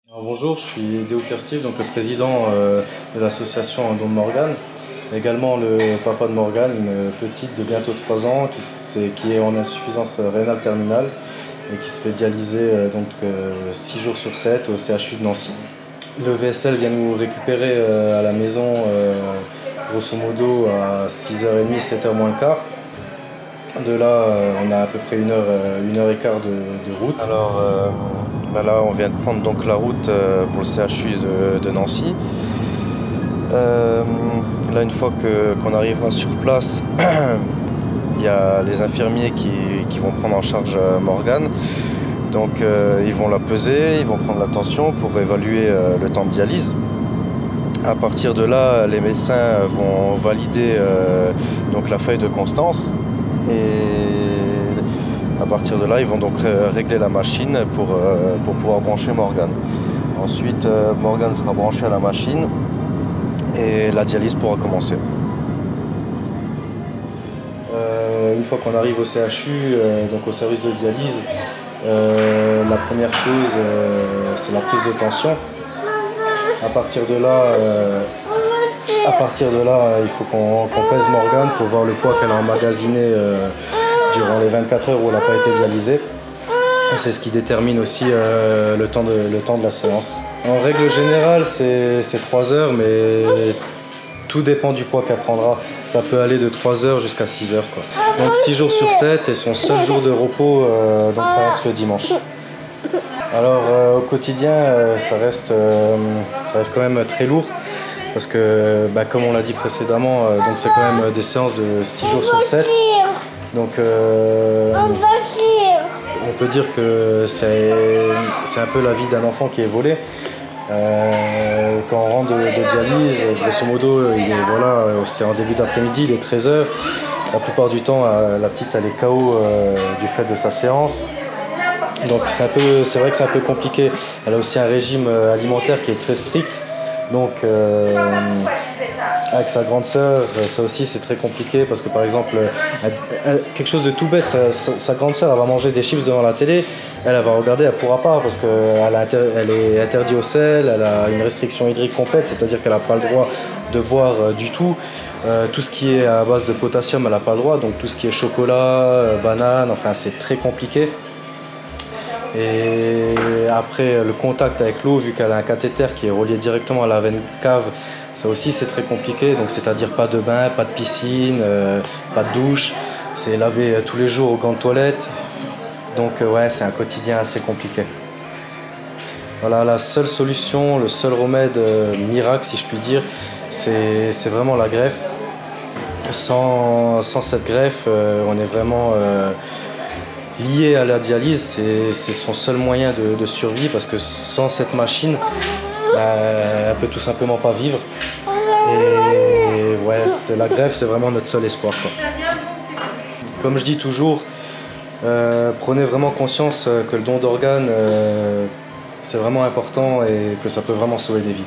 Alors bonjour, je suis Déo Pierre-Steve, donc le président de l'association Un don de Morgane, également le papa de Morgane, une petite de bientôt 3 ans qui est en insuffisance rénale terminale et qui se fait dialyser 6 jours sur 7 au CHU de Nancy. Le VSL vient nous récupérer à la maison grosso modo à 6h30, 7h moins le quart. De là, on a à peu près une heure et quart de route. Alors là, on vient de prendre donc la route pour le CHU de Nancy. Là, une fois qu'on arrivera sur place, il y a les infirmiers qui vont prendre en charge Morgane. Donc ils vont la peser, ils vont prendre la tension pour évaluer le temps de dialyse. À partir de là, les médecins vont valider donc la feuille de constance. Et à partir de là, ils vont donc régler la machine pour pouvoir brancher Morgane. Ensuite, Morgane sera branchée à la machine et la dialyse pourra commencer. Une fois qu'on arrive au CHU, donc au service de dialyse, la première chose, c'est la prise de tension. À partir de là, il faut qu'on pèse Morgane pour voir le poids qu'elle a emmagasiné durant les 24 heures où elle n'a pas été dialysée. C'est ce qui détermine aussi le temps de la séance. En règle générale, c'est 3 heures, mais tout dépend du poids qu'elle prendra. Ça peut aller de 3 heures jusqu'à 6 heures, quoi. Donc 6 jours sur 7 et son seul jour de repos, donc ça reste le dimanche. Alors au quotidien, ça reste quand même très lourd. Parce que, comme on l'a dit précédemment, c'est quand même des séances de 6 jours sur 7. Donc on peut dire que c'est un peu la vie d'un enfant qui est volé. Quand on rentre de dialyse, grosso modo, c'est en début d'après-midi, il est 13h. La plupart du temps, la petite elle est KO du fait de sa séance. Donc c'est vrai que c'est un peu compliqué. Elle a aussi un régime alimentaire qui est très strict. Donc avec sa grande sœur, ça aussi c'est très compliqué parce que par exemple, quelque chose de tout bête, sa grande sœur elle va manger des chips devant la télé, elle va regarder, elle ne pourra pas parce qu'elle est interdite au sel, elle a une restriction hydrique complète, c'est-à-dire qu'elle n'a pas le droit de boire du tout. Tout ce qui est à base de potassium, elle n'a pas le droit, donc tout ce qui est chocolat, banane, enfin c'est très compliqué. Et après le contact avec l'eau, vu qu'elle a un cathéter qui est relié directement à la veine cave, ça aussi c'est très compliqué, donc c'est-à-dire pas de bain, pas de piscine, pas de douche, c'est laver tous les jours au gants de toilette, donc ouais, c'est un quotidien assez compliqué. Voilà, la seule solution, le seul remède miracle si je puis dire, c'est vraiment la greffe. Sans cette greffe, on est vraiment lié à la dialyse, c'est son seul moyen de survie parce que sans cette machine, elle peut tout simplement pas vivre. Et ouais, la greffe, c'est vraiment notre seul espoir, quoi. Comme je dis toujours, prenez vraiment conscience que le don d'organes, c'est vraiment important et que ça peut vraiment sauver des vies.